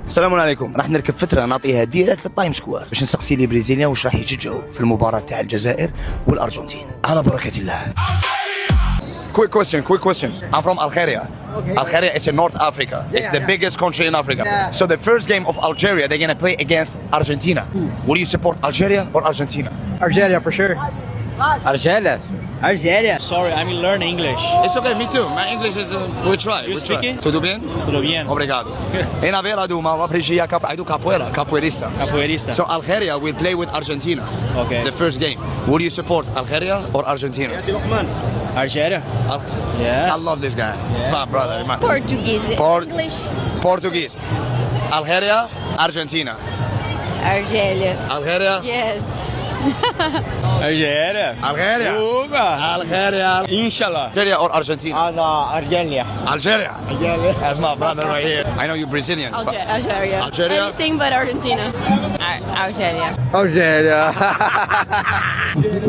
السلام عليكم. راح نركب فتره نعطيها ديريكت للتايم سكوير باش نسقسي لي بريزيليان واش راح يجي الجو في المباراه تاع الجزائر والارجنتين على بركه الله. Quick question. I'm from Algeria. Algeria is in North Africa. It's the biggest country in Africa. So the first game of Algeria, they're gonna play against Argentina. Will you support Algeria or Argentina? Algeria for sure. Algeria. Sorry, I'm learning English. It's okay, me too. My English is we try. You speaking? Tudo bem? Tudo bien. Obrigado. Ina vera do uma appreciar capoeirista. Capoeirista. So Algeria will play with Argentina. Okay. The first game. Will you support Algeria or Argentina? Algeria. Yes. I love this guy. It's my brother. Portuguese. English. Portuguese. Algeria, Argentina. Algeria. Algeria. Yes. Algeria. Algeria. Uga. Algeria. Inshallah. Algeria or Argentina? Algeria. Algeria. That's my brother right here. I know you're Brazilian. Algeria. Algeria? Anything but Argentina. Algeria. Algeria.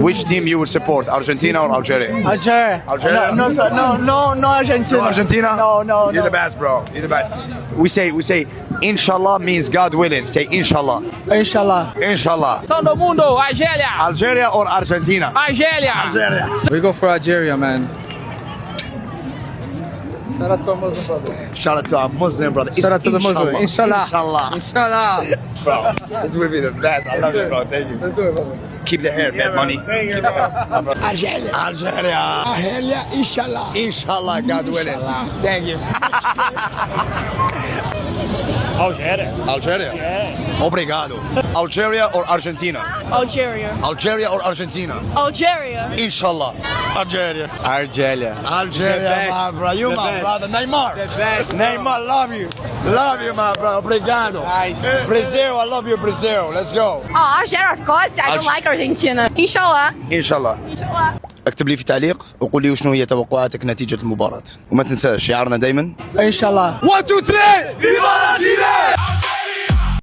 Which team you would support, Argentina or Algeria? Algeria. Algeria? No Argentina. No Argentina? No. You're the best, bro. You're the best. We say, Inshallah means God willing. Say Inshallah. Inshallah. Inshallah. Todo mundo, Algeria. Algeria or Argentina? Algeria. Algeria. We go for Algeria, man. Shout out to our Muslim brother. Shout out to our Muslim brother. Shout out to the Muslim. Inshallah. Inshallah. Bro, this will be the best. I love it, bro. Thank you. Let's do it, brother. Keep the hair, bad money. Algeria. Algeria. Algeria, inshallah. Inshallah, God willing. Thank you. Algeria. Algeria. Obrigado. Algeria or Argentina? Algeria. Algeria or Argentina? Algeria. Inshallah. Algeria. Algeria. Algeria, my bro. You my brother. Neymar. The best. Neymar, love you. Love you, my brother. Obrigado. Nice. Brazil, I love you, Brazil. Let's go. Oh, Algeria, of course. I don't like Argentina. Inshallah. Inshallah. Inshallah. اكتب لي في تعليق وقول لي وشنو هي توقعاتك نتيجة المباراة وما تنساش شعارنا دايما Inshallah. 1 2 3 Viva la Chile!